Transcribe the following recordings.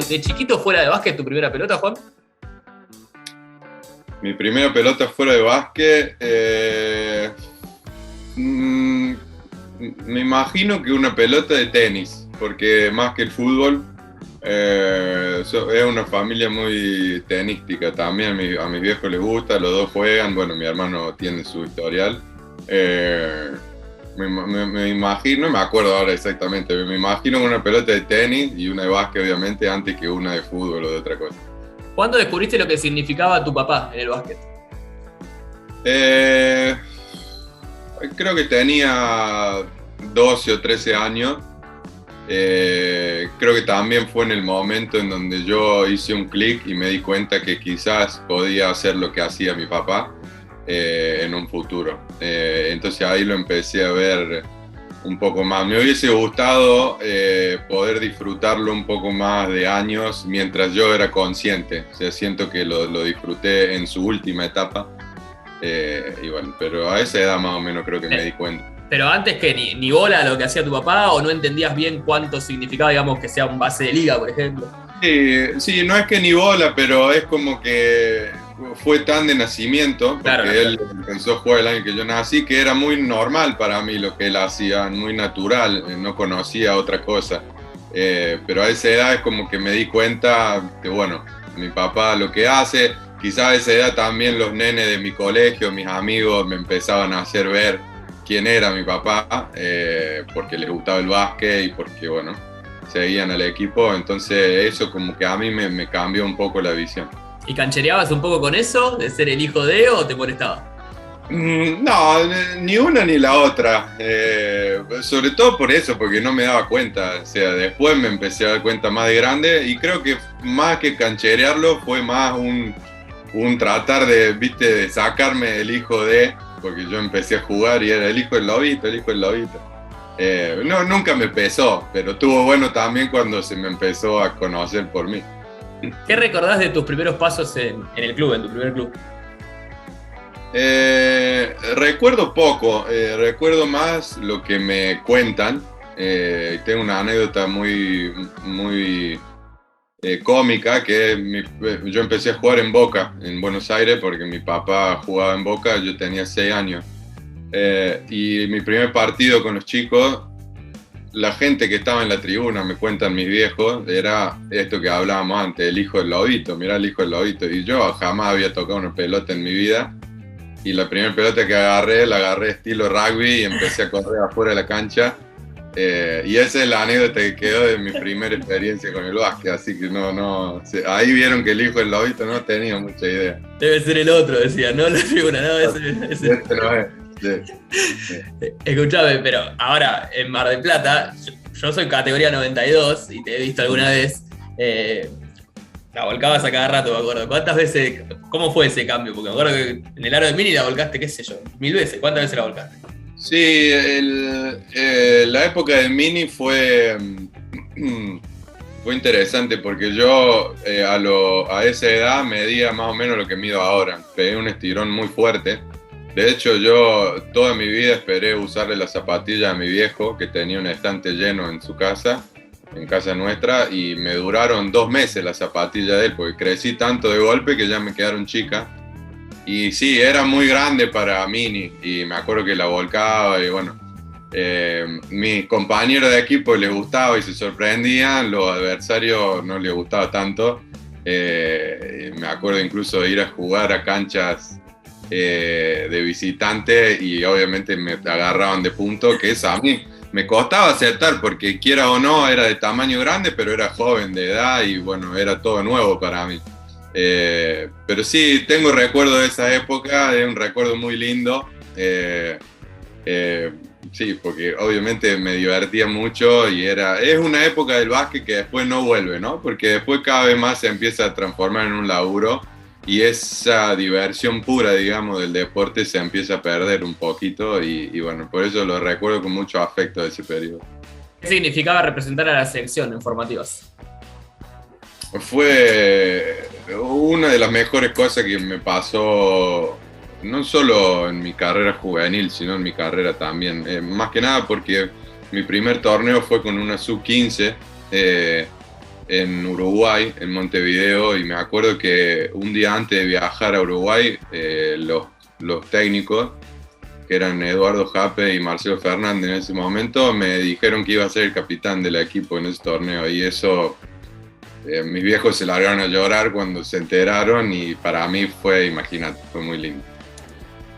de chiquito fuera de básquet tu primera pelota, Juan? Mi primera pelota fuera de básquet, me imagino que una pelota de tenis, porque más que el fútbol, es una familia muy tenística también. A mis viejos les gusta, los dos juegan, bueno, mi hermano tiene su historial. Me imagino, no me acuerdo ahora exactamente, me imagino una pelota de tenis y una de básquet obviamente antes que una de fútbol o de otra cosa. ¿Cuándo descubriste lo que significaba tu papá en el básquet? Creo que tenía 12 o 13 años. Creo que también fue en el momento en donde yo hice un clic y me di cuenta que quizás podía hacer lo que hacía mi papá en un futuro. Entonces ahí lo empecé a ver un poco más. Me hubiese gustado poder disfrutarlo un poco más de años mientras yo era consciente. O sea, siento que lo disfruté en su última etapa. Y bueno, pero a esa edad más o menos creo que me di cuenta. Pero antes que ni bola a lo que hacía tu papá, o no entendías bien cuánto significaba, digamos, que sea un base de liga, por ejemplo. Sí, no es que ni bola, pero es como que fue tan de nacimiento, porque claro. Él empezó a jugar el año que yo nací, que era muy normal para mí lo que él hacía, muy natural, no conocía otra cosa. Pero a esa edad es como que me di cuenta que, bueno, mi papá lo que hace, quizás a esa edad también los nenes de mi colegio, mis amigos, me empezaban a hacer ver quién era mi papá, porque les gustaba el básquet y porque, bueno, seguían al equipo. Entonces eso como que a mí me cambió un poco la visión. ¿Y canchereabas un poco con eso, de ser el hijo de, o te molestaba? No, ni una ni la otra. Sobre todo por eso, porque no me daba cuenta. O sea, después me empecé a dar cuenta más de grande y creo que más que cancherearlo fue más un tratar de, viste, de sacarme el hijo de, porque yo empecé a jugar y era el hijo del lobito, el hijo del lobito. No, nunca me pesó, pero estuvo bueno también cuando se me empezó a conocer por mí. ¿Qué recordás de tus primeros pasos en el club, en tu primer club? Recuerdo poco, recuerdo más lo que me cuentan. Tengo una anécdota muy cómica, que yo empecé a jugar en Boca, en Buenos Aires, porque mi papá jugaba en Boca, yo tenía 6 años. Y mi primer partido con los chicos, la gente que estaba en la tribuna, me cuentan mis viejos, era esto que hablábamos antes, el hijo del lobito, mirá el hijo del lobito. Y yo jamás había tocado una pelota en mi vida. Y la primera pelota que la agarré estilo rugby y empecé a correr afuera de la cancha. Y esa es la anécdota que quedó de mi primera experiencia con el básquet. Así que ahí vieron que el hijo del lobito no tenía mucha idea. Debe ser el otro, decía, no la figura, no, ese. Este no es. Sí. Escuchame, pero ahora en Mar del Plata, yo soy categoría 92 y te he visto alguna vez. La volcabas a cada rato, me acuerdo. ¿Cuántas veces? ¿Cómo fue ese cambio? Porque me acuerdo que en el aro de mini la volcaste, qué sé yo, 1000 veces. ¿Cuántas veces la volcaste? Sí, la época de mini fue interesante porque yo a esa edad medía más o menos lo que mido ahora. Pegué un estirón muy fuerte. De hecho, yo toda mi vida esperé usarle las zapatillas a mi viejo, que tenía un estante lleno en su casa, en casa nuestra, y me duraron 2 meses las zapatillas de él, porque crecí tanto de golpe que ya me quedaron chicas. Y sí, era muy grande para mini, y me acuerdo que la volcaba, y bueno, mis compañeros de equipo les gustaba y se sorprendían, los adversarios no les gustaba tanto. Me acuerdo incluso de ir a jugar a canchas de visitante y obviamente me agarraban de punto, que eso a mí me costaba aceptar porque quiera o no era de tamaño grande, pero era joven de edad y bueno, era todo nuevo para mí. Pero sí, tengo recuerdo de esa época, es un recuerdo muy lindo. Sí, porque obviamente me divertía mucho y es una época del básquet que después no vuelve, ¿no? Porque después cada vez más se empieza a transformar en un laburo y esa diversión pura, digamos, del deporte se empieza a perder un poquito y bueno, por eso lo recuerdo con mucho afecto de ese periodo. ¿Qué significaba representar a la selección en formativas? Fue una de las mejores cosas que me pasó, no solo en mi carrera juvenil, sino en mi carrera también. Más que nada porque mi primer torneo fue con una sub-15 en Uruguay, en Montevideo, y me acuerdo que un día antes de viajar a Uruguay, los técnicos, que eran Eduardo Jape y Marcelo Fernández en ese momento, me dijeron que iba a ser el capitán del equipo en ese torneo, y eso, mis viejos se largaron a llorar cuando se enteraron, y para mí fue, imagínate, fue muy lindo.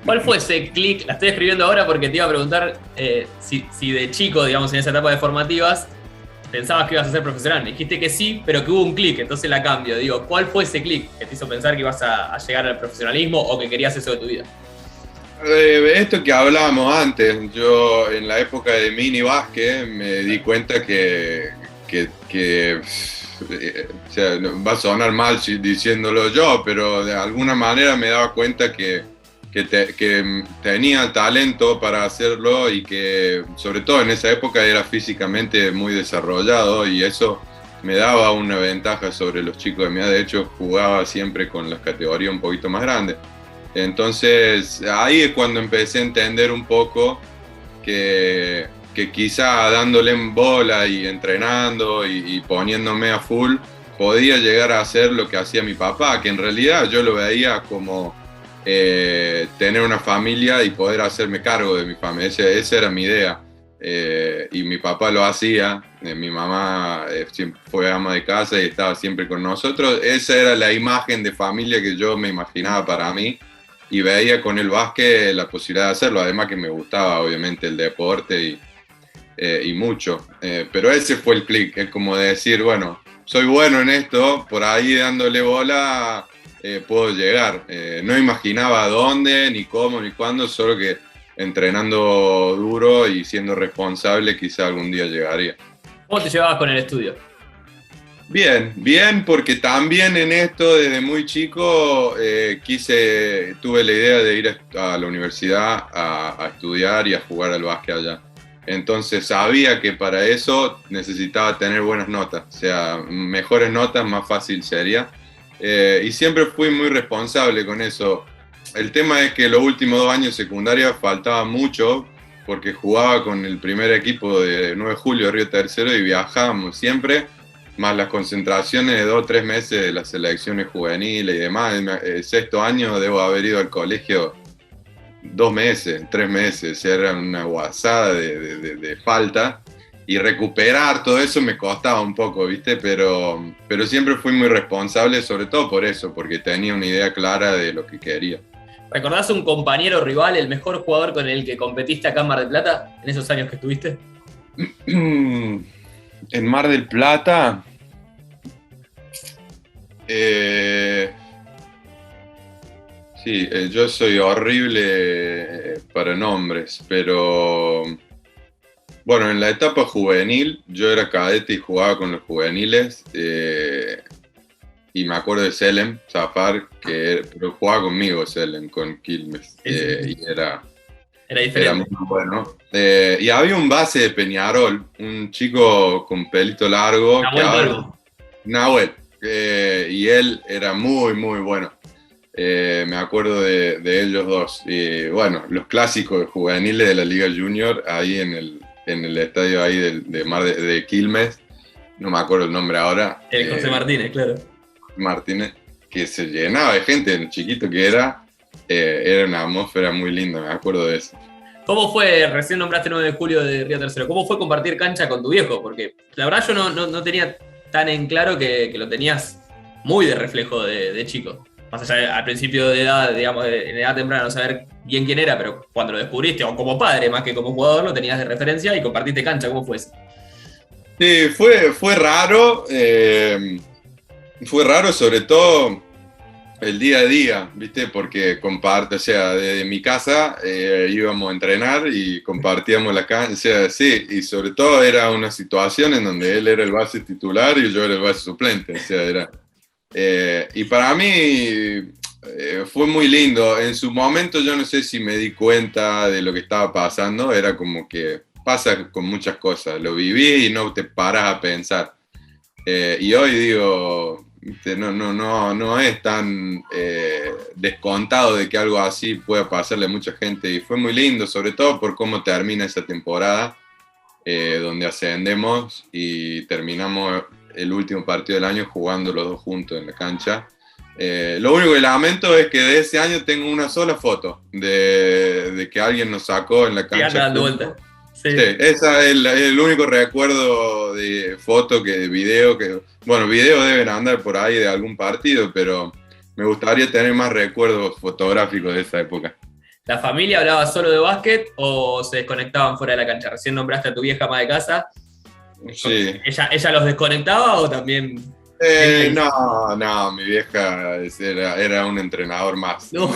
¿Cuál fue ese clic? La estoy escribiendo ahora porque te iba a preguntar si de chico, digamos, en esa etapa de formativas, pensabas que ibas a ser profesional. Me dijiste que sí, pero que hubo un clic, entonces la cambio. Digo, ¿cuál fue ese clic que te hizo pensar que ibas a llegar al profesionalismo o que querías eso de tu vida? Esto que hablábamos antes, yo en la época de mini básquet me di cuenta que o sea, va a sonar mal diciéndolo yo, pero de alguna manera me daba cuenta que tenía talento para hacerlo, y que sobre todo en esa época era físicamente muy desarrollado, y eso me daba una ventaja sobre los chicos de mi edad. De hecho, jugaba siempre con las categorías un poquito más grandes. Entonces ahí es cuando empecé a entender un poco que quizá dándole en bola y entrenando y poniéndome a full podía llegar a hacer lo que hacía mi papá, que en realidad yo lo veía como tener una familia y poder hacerme cargo de mi familia. Esa era mi idea. Y mi papá lo hacía, mi mamá fue ama de casa y estaba siempre con nosotros. Esa era la imagen de familia que yo me imaginaba para mí, y veía con el básquet la posibilidad de hacerlo, además que me gustaba obviamente el deporte y mucho. Pero ese fue el clic, es como de decir, bueno, soy bueno en esto, por ahí dándole bola puedo llegar. No imaginaba dónde, ni cómo, ni cuándo, solo que entrenando duro y siendo responsable quizá algún día llegaría. ¿Cómo te llevabas con el estudio? Bien, porque también en esto desde muy chico tuve la idea de ir a la universidad a estudiar y a jugar al básquet allá. Entonces sabía que para eso necesitaba tener buenas notas, o sea, mejores notas, más fácil sería. Y siempre fui muy responsable con eso. El tema es que los últimos 2 años de secundaria faltaba mucho, porque jugaba con el primer equipo de 9 de julio, Río Tercero, y viajábamos siempre, más las concentraciones de 2 o 3 meses de las selecciones juveniles y demás. El sexto año debo haber ido al colegio 2 meses, 3 meses, era una guasada de falta, y recuperar todo eso me costaba un poco, ¿viste? Pero siempre fui muy responsable, sobre todo por eso, porque tenía una idea clara de lo que quería. ¿Recordás un compañero rival, el mejor jugador con el que competiste acá en Mar del Plata, en esos años que estuviste? En Mar del Plata, sí, yo soy horrible para nombres, pero bueno, en la etapa juvenil yo era cadete y jugaba con los juveniles, y me acuerdo de Selem Zafar, pero jugaba conmigo Selem, con Quilmes, y era diferente. Era muy bueno. Y había un base de Peñarol, un chico con pelito largo. Nahuel. Y él era muy, muy bueno. Me acuerdo de ellos dos. Y bueno, los clásicos juveniles de la Liga Junior, ahí en el estadio ahí de Quilmes. No me acuerdo el nombre ahora. El José Martínez, claro. Martínez, que se llenaba de gente, el chiquito que era una atmósfera muy linda, me acuerdo de eso. ¿Cómo fue, recién nombraste 9 de julio de Río Tercero, cómo fue compartir cancha con tu viejo? Porque la verdad yo no tenía tan en claro que lo tenías muy de reflejo de chico. Más allá al principio de edad, digamos, en edad temprana, no saber bien quién era, pero cuando lo descubriste, o como padre más que como jugador, lo tenías de referencia y compartiste cancha, ¿cómo fue eso? Sí, fue raro. Fue raro, sobre todo el día a día, ¿viste? Porque o sea, desde mi casa íbamos a entrenar y compartíamos la cancha, o sea, sí, y sobre todo era una situación en donde él era el base titular y yo era el base suplente, o sea, era... y para mí fue muy lindo. En su momento yo no sé si me di cuenta de lo que estaba pasando, era como que pasa con muchas cosas, lo viví y no te paras a pensar. Y hoy digo, no es tan descontado de que algo así pueda pasarle a mucha gente, y fue muy lindo, sobre todo por cómo termina esa temporada, donde ascendemos y terminamos el último partido del año jugando los dos juntos en la cancha. Lo único que lamento es que de ese año tengo una sola foto de que alguien nos sacó en la cancha. Sí, dando vuelta. Sí, esa es el único recuerdo de foto que de video. Bueno, video deben andar por ahí de algún partido, pero me gustaría tener más recuerdos fotográficos de esa época. ¿La familia hablaba solo de básquet o se desconectaban fuera de la cancha? Recién nombraste a tu vieja ama de casa. Sí. ¿Ella los desconectaba o también...? No, mi vieja era un entrenador más No.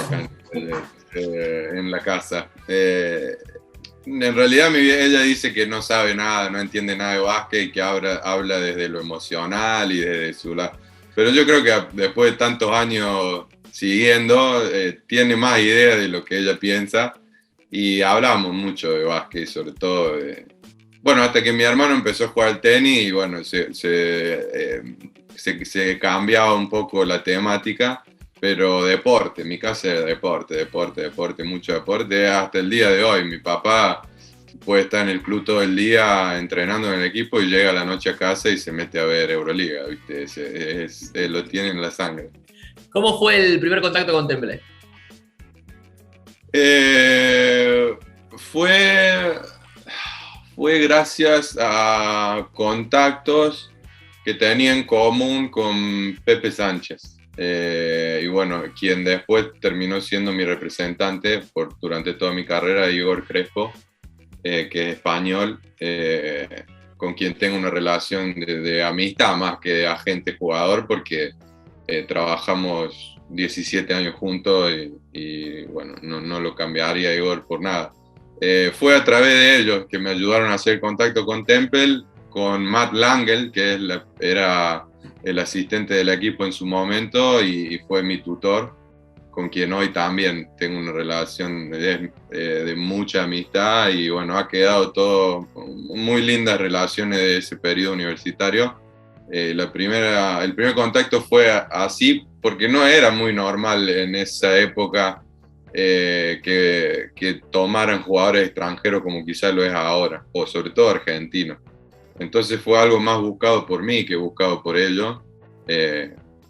en la casa. En realidad ella dice que no sabe nada, no entiende nada de básquet y que habla desde lo emocional y desde su lado. Pero yo creo que después de tantos años siguiendo, tiene más idea de lo que ella piensa y hablamos mucho de básquet, sobre todo bueno, hasta que mi hermano empezó a jugar al tenis y bueno, se cambiaba un poco la temática, pero deporte, mi casa era deporte, mucho deporte, hasta el día de hoy. Mi papá puede estar en el club todo el día entrenando en el equipo y llega a la noche a casa y se mete a ver Euroliga, ¿viste? Lo tiene en la sangre. ¿Cómo fue el primer contacto con Temple? Fue gracias a contactos que tenía en común con Pepe Sánchez. Y bueno, quien después terminó siendo mi representante durante toda mi carrera, Igor Crespo, que es español, con quien tengo una relación de amistad más que de agente-jugador, porque trabajamos 17 años juntos y bueno, no lo cambiaría Igor por nada. Fue a través de ellos que me ayudaron a hacer contacto con Temple, con Matt Langel, que era el asistente del equipo en su momento y fue mi tutor, con quien hoy también tengo una relación de mucha amistad y bueno, ha quedado todo muy lindas relaciones de ese periodo universitario. El primer contacto fue así porque no era muy normal en esa época que tomaran jugadores extranjeros como quizás lo es ahora, o sobre todo argentinos. Entonces fue algo más buscado por mí que buscado por ellos.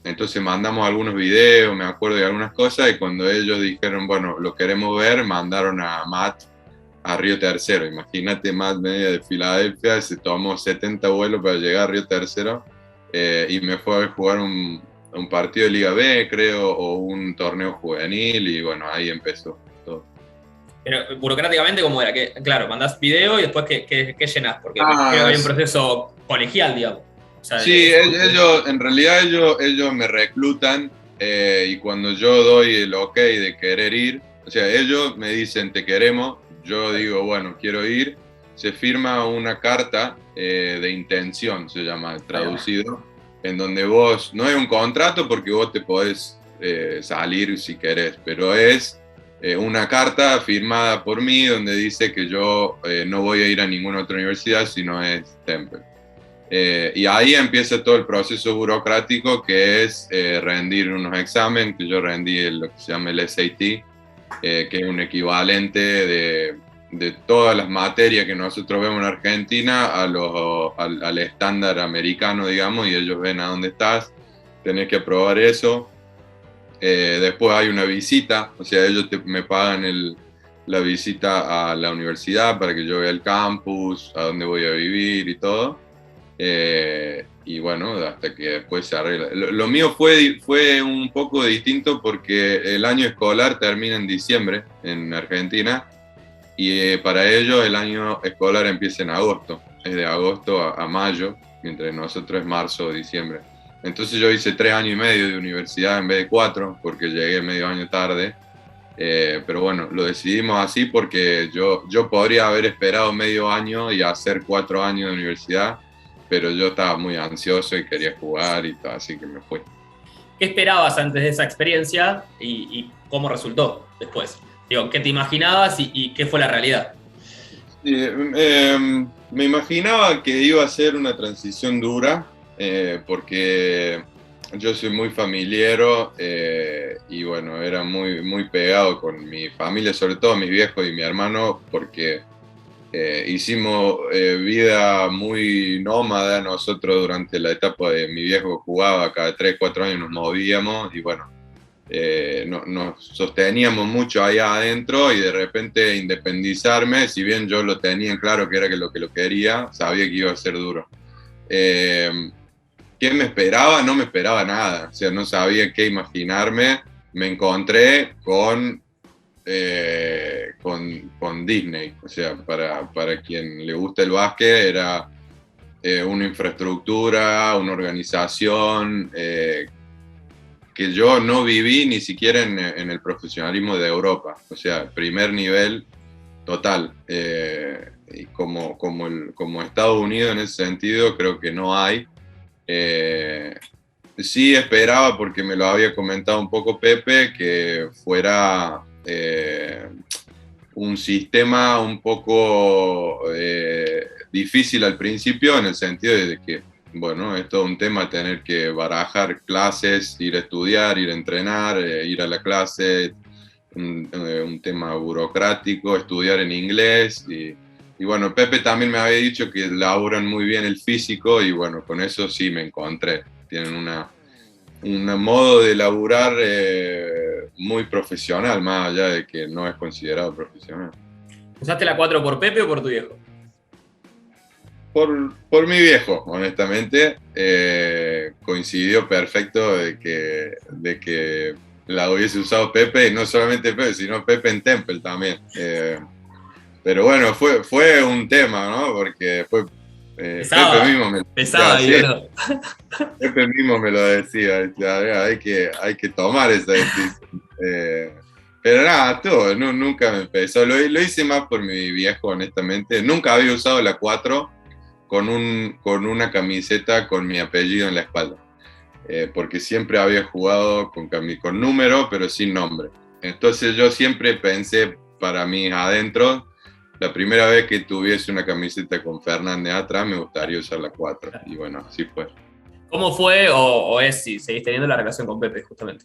Entonces mandamos algunos videos, me acuerdo de algunas cosas, y cuando ellos dijeron, bueno, lo queremos ver, mandaron a Matt a Río Tercero. Imagínate, Matt venía de Filadelfia, se tomó 70 vuelos para llegar a Río Tercero y me fue a ver jugar un partido de Liga B, creo, o un torneo juvenil, y bueno, ahí empezó todo. Pero burocráticamente, ¿cómo era? Claro, mandás video y después ¿qué llenás? Porque creo que hay un proceso colegial, digamos. O sea, sí, en realidad ellos me reclutan y cuando yo doy el ok de querer ir, o sea, ellos me dicen te queremos, yo digo, bueno, quiero ir, se firma una carta de intención, se llama traducido, en donde vos, no es un contrato porque vos te podés salir si querés, pero es una carta firmada por mí donde dice que yo no voy a ir a ninguna otra universidad si no es Temple. Y ahí empieza todo el proceso burocrático, que es rendir unos exámenes, que yo rendí lo que se llama el SAT, que es un equivalente de todas las materias que nosotros vemos en Argentina al estándar americano, digamos, y ellos ven a dónde estás, tenés que aprobar eso. Después hay una visita, o sea, ellos me pagan la visita a la universidad para que yo vea el campus, a dónde voy a vivir y todo. Y bueno, hasta que después se arregla. Lo mío fue un poco distinto porque el año escolar termina en diciembre en Argentina y para ellos el año escolar empieza en agosto, es de agosto a mayo, mientras nosotros es marzo o diciembre. Entonces yo hice 3 años y medio de universidad en vez de 4 porque llegué medio año tarde. Pero bueno, lo decidimos así porque yo podría haber esperado medio año y hacer 4 años de universidad, pero yo estaba muy ansioso y quería jugar y todo, así que me fui. ¿Qué esperabas antes de esa experiencia y cómo resultó después? Digo, ¿qué te imaginabas y qué fue la realidad? Me imaginaba que iba a ser una transición dura, porque yo soy muy familiero y bueno, era muy, muy pegado con mi familia, sobre todo mis viejos y mi hermano, porque Hicimos vida muy nómada nosotros durante la etapa de mi viejo jugaba, cada 3, 4 años nos movíamos y bueno, nos sosteníamos mucho allá adentro y de repente independizarme, si bien yo lo tenía en claro que era lo que lo quería, sabía que iba a ser duro. ¿Qué me esperaba? No me esperaba nada, o sea, no sabía qué imaginarme, me encontré con Disney, o sea, para quien le gusta el básquet era una infraestructura, una organización que yo no viví ni siquiera en el profesionalismo de Europa, o sea, primer nivel total. Y como Estados Unidos en ese sentido creo que no hay. Sí esperaba, porque me lo había comentado un poco Pepe, que fuera un sistema un poco difícil al principio, en el sentido de que, bueno, es todo un tema tener que barajar clases, ir a estudiar, ir a entrenar, ir a la clase, un tema burocrático, estudiar en inglés y bueno, Pepe también me había dicho que laburan muy bien el físico y bueno, con eso sí me encontré. Tienen un modo de laburar muy profesional, más allá de que no es considerado profesional. ¿Usaste la 4 por Pepe o por tu viejo? Por mi viejo, honestamente, coincidió perfecto de que la hubiese usado Pepe, y no solamente Pepe, sino Pepe en Temple también. Pero bueno, fue un tema, ¿no? Porque Pepe mismo me lo pesaba ahí, decía, ¿no? Pepe mismo me lo decía, hay que tomar esa decisión. Pero nada, todo, nunca me pesó. Lo hice más por mi viejo, honestamente. Nunca había usado la 4 con una camiseta con mi apellido en la espalda. Porque siempre había jugado con número, pero sin nombre. Entonces yo siempre pensé para mí adentro, la primera vez que tuviese una camiseta con Fernández atrás, me gustaría usar la 4. Y bueno, así fue. ¿Cómo fue o es si seguís teniendo la relación con Pepe, justamente?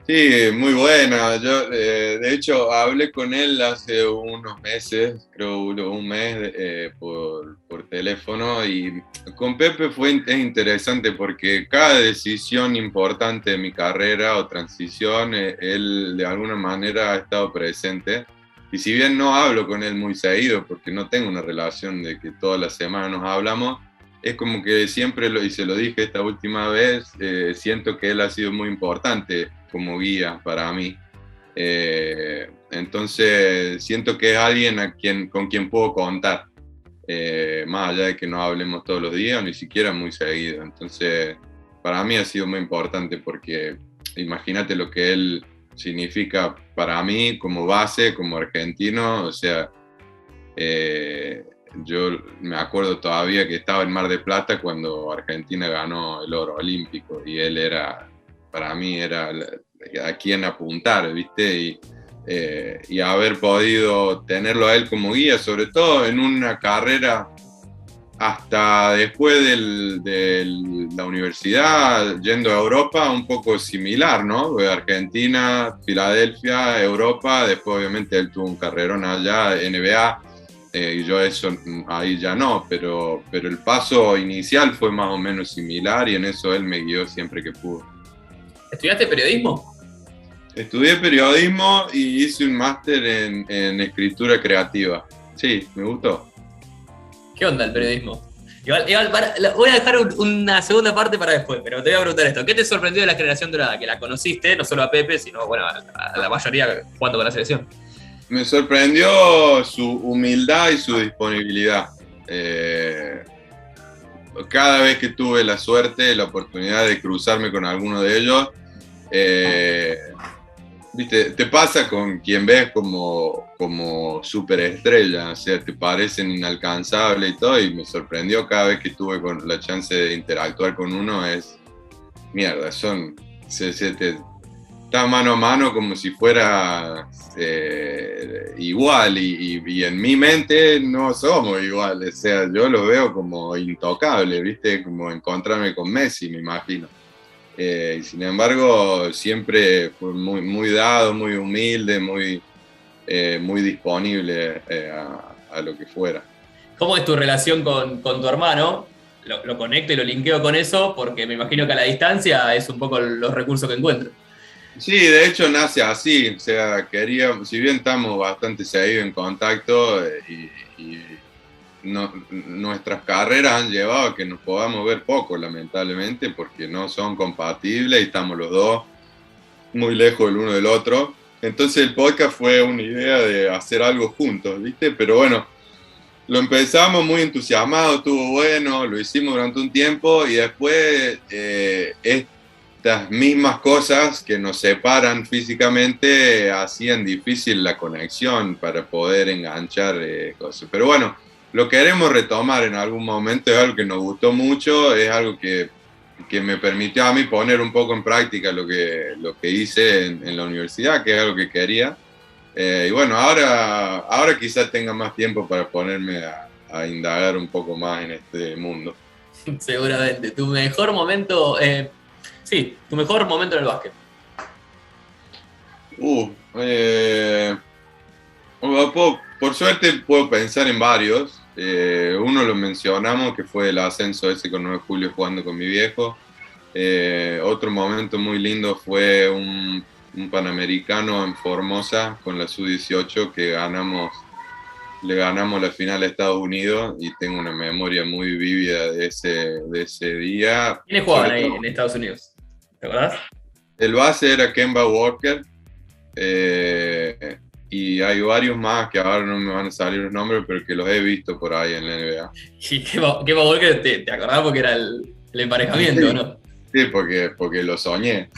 Sí, muy buena. Yo, de hecho, hablé con él hace unos meses, creo un mes, por teléfono. Y con Pepe es interesante porque cada decisión importante de mi carrera o transición, él de alguna manera ha estado presente. Y si bien no hablo con él muy seguido, porque no tengo una relación de que todas las semanas nos hablamos, es como que siempre, y se lo dije esta última vez, siento que él ha sido muy importante como guía para mí. Entonces siento que es alguien con quien puedo contar, más allá de que no hablemos todos los días, ni siquiera muy seguido. Entonces para mí ha sido muy importante porque imagínate lo que él significa para mí como base, como argentino, o sea, yo me acuerdo todavía que estaba en Mar del Plata cuando Argentina ganó el oro olímpico y él para mí era a quien apuntar, ¿viste? Y haber podido tenerlo a él como guía, sobre todo en una carrera hasta después de la universidad, yendo a Europa, un poco similar, ¿no? De Argentina, Filadelfia, Europa, después obviamente él tuvo un carrerón allá, NBA, y yo eso ahí ya no, pero el paso inicial fue más o menos similar y en eso él me guió siempre que pudo. ¿Estudiaste periodismo? Estudié periodismo y hice un máster en escritura creativa. Sí, me gustó. ¿Qué onda el periodismo? Igual, voy a dejar una segunda parte para después, pero te voy a preguntar esto. ¿Qué te sorprendió de la generación dorada? Que la conociste, no solo a Pepe, sino bueno, a la mayoría jugando con la selección. Me sorprendió su humildad y su disponibilidad. Cada vez que tuve la suerte, la oportunidad de cruzarme con alguno de ellos, ¿viste? Te pasa con quien ves como superestrella, o sea, te parecen inalcanzables y todo, y me sorprendió cada vez que tuve con la chance de interactuar con uno, mierda, está mano a mano como si fuera igual, y en mi mente no somos iguales, o sea, yo lo veo como intocable, ¿viste? Como encontrarme con Messi, me imagino. Y sin embargo, siempre fue muy, muy dado, muy humilde, muy disponible a a lo que fuera. ¿Cómo es tu relación con tu hermano? Lo conecto y lo linkeo con eso, porque me imagino que a la distancia es un poco los recursos que encuentro. Sí, de hecho nace así, o sea, si bien estamos bastante seguidos en contacto y nuestras carreras han llevado a que nos podamos ver poco, lamentablemente, porque no son compatibles y estamos los dos muy lejos el uno del otro. Entonces el podcast fue una idea de hacer algo juntos, ¿viste? Pero bueno, lo empezamos muy entusiasmados, estuvo bueno, lo hicimos durante un tiempo y después estas mismas cosas que nos separan físicamente hacían difícil la conexión para poder enganchar cosas. Pero bueno, lo queremos retomar en algún momento, es algo que nos gustó mucho, es algo que me permitió a mí poner un poco en práctica lo que hice en la universidad, que es algo que quería. Y bueno, ahora quizás tenga más tiempo para ponerme a indagar un poco más en este mundo. Seguramente. Tu mejor momento, tu mejor momento en el básquet. Por suerte puedo pensar en varios. Uno lo mencionamos, que fue el ascenso ese con 9 de julio jugando con mi viejo. Otro momento muy lindo fue un Panamericano en Formosa con la Sub-18 que le ganamos la final a Estados Unidos y tengo una memoria muy vívida de ese día. ¿Quiénes jugaban ahí en Estados Unidos? ¿Te acordás? El base era Kemba Walker. Y hay varios más que ahora no me van a salir los nombres, pero que los he visto por ahí en la NBA. Y Kemba Walker, ¿te acordás porque era el emparejamiento, sí, ¿no? Sí, porque lo soñé.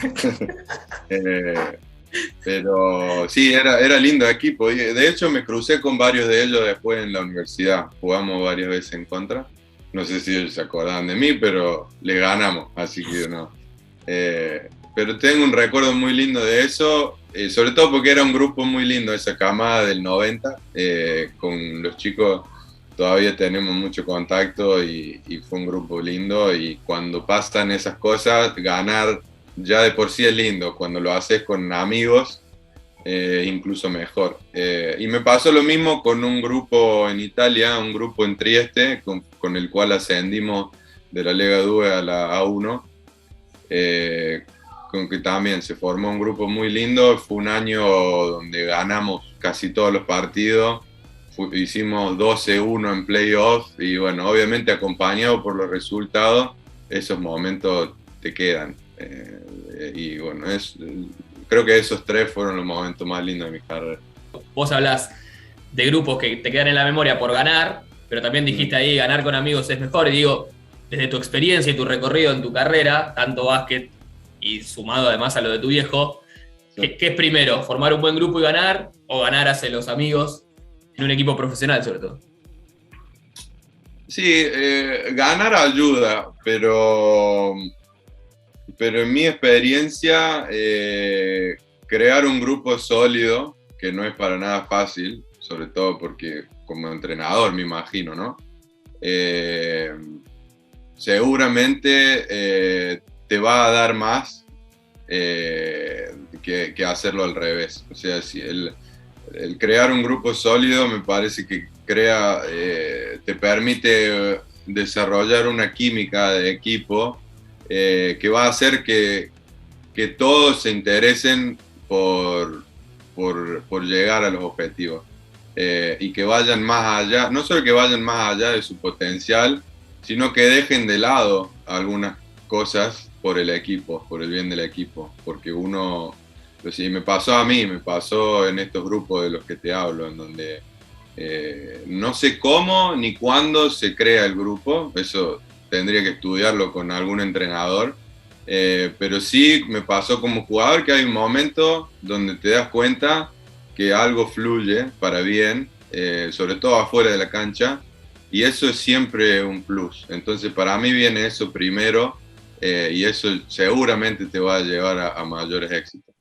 Pero sí, era lindo equipo. De hecho, me crucé con varios de ellos después en la universidad. Jugamos varias veces en contra. No sé si ellos se acordaban de mí, pero le ganamos, así que no. Pero tengo un recuerdo muy lindo de eso, sobre todo porque era un grupo muy lindo, esa camada del 90, con los chicos todavía tenemos mucho contacto y fue un grupo lindo, y cuando pasan esas cosas, ganar ya de por sí es lindo, cuando lo haces con amigos, incluso mejor. Y me pasó lo mismo con un grupo en Italia, un grupo en Trieste, con el cual ascendimos de la Lega 2 a la A1, con que también se formó un grupo muy lindo. Fue un año donde ganamos casi todos los partidos, hicimos 12-1 en playoffs y bueno, obviamente acompañado por los resultados, esos momentos te quedan. Y bueno, creo que esos 3 fueron los momentos más lindos de mi carrera. Vos hablás de grupos que te quedan en la memoria por ganar, pero también dijiste ahí, ganar con amigos es mejor, y digo, desde tu experiencia y tu recorrido en tu carrera, tanto básquet y sumado además a lo de tu viejo, ¿qué es primero? ¿Formar un buen grupo y ganar? ¿O ganar hacia los amigos en un equipo profesional, sobre todo? Sí, ganar ayuda, pero en mi experiencia, crear un grupo sólido, que no es para nada fácil, sobre todo porque como entrenador me imagino, ¿no? Seguramente te va a dar más que hacerlo al revés. O sea, si el crear un grupo sólido me parece que te permite desarrollar una química de equipo que va a hacer que todos se interesen por llegar a los objetivos y que vayan más allá, no solo que vayan más allá de su potencial, sino que dejen de lado algunas cosas por el equipo, por el bien del equipo, porque si me pasó a mí, me pasó en estos grupos de los que te hablo, en donde no sé cómo ni cuándo se crea el grupo, eso tendría que estudiarlo con algún entrenador, pero sí me pasó como jugador que hay un momento donde te das cuenta que algo fluye para bien, sobre todo afuera de la cancha, y eso es siempre un plus. Entonces para mí viene eso primero, y eso seguramente te va a llevar a mayores éxitos.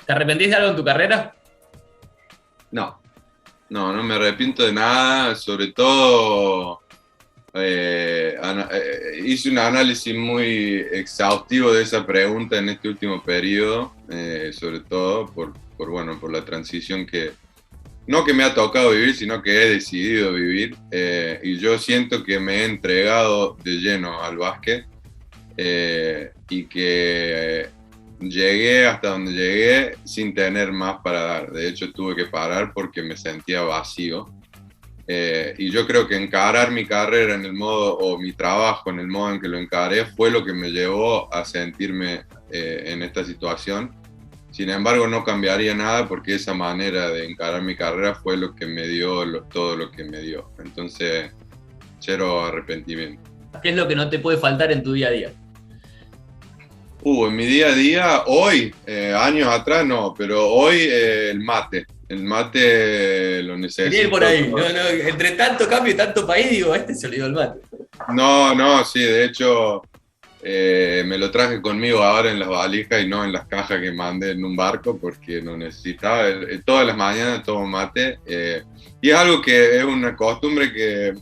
¿Te arrepentís de algo en tu carrera? No me arrepiento de nada, sobre todo hice un análisis muy exhaustivo de esa pregunta en este último periodo, sobre todo por la transición que no que me ha tocado vivir, sino que he decidido vivir. Y yo siento que me he entregado de lleno al básquet y que llegué hasta donde llegué sin tener más para dar. De hecho, tuve que parar porque me sentía vacío. Y yo creo que encarar mi carrera en el modo, o mi trabajo en el modo en que lo encaré, fue lo que me llevó a sentirme en esta situación. Sin embargo, no cambiaría nada porque esa manera de encarar mi carrera fue lo que me dio todo lo que me dio. Entonces, cero arrepentimiento. ¿Qué es lo que no te puede faltar en tu día a día? En mi día a día, hoy, años atrás no, pero hoy el mate. El mate lo necesito. Quería ir por ahí. No, entre tanto cambio y tanto país, digo, se olvidó el mate. No, sí, de hecho me lo traje conmigo ahora en las valijas y no en las cajas que mandé en un barco porque lo necesitaba. Todas las mañanas tomo mate y es algo que es una costumbre que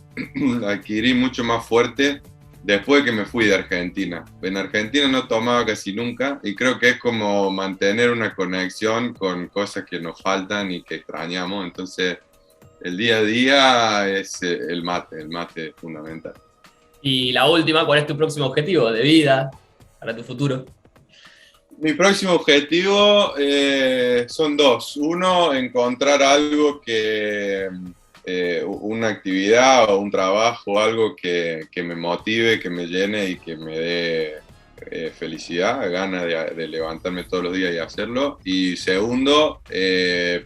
adquirí mucho más fuerte después de que me fui de Argentina. En Argentina no tomaba casi nunca y creo que es como mantener una conexión con cosas que nos faltan y que extrañamos. Entonces, el día a día es el mate es fundamental. Y la última, ¿cuál es tu próximo objetivo de vida para tu futuro? Mi próximo objetivo son dos. Uno, encontrar algo que una actividad o un trabajo, algo que me motive, que me llene y que me dé felicidad, ganas de levantarme todos los días y hacerlo. Y segundo,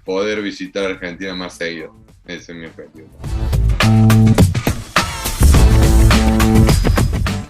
poder visitar Argentina más seguido. Ese es mi objetivo.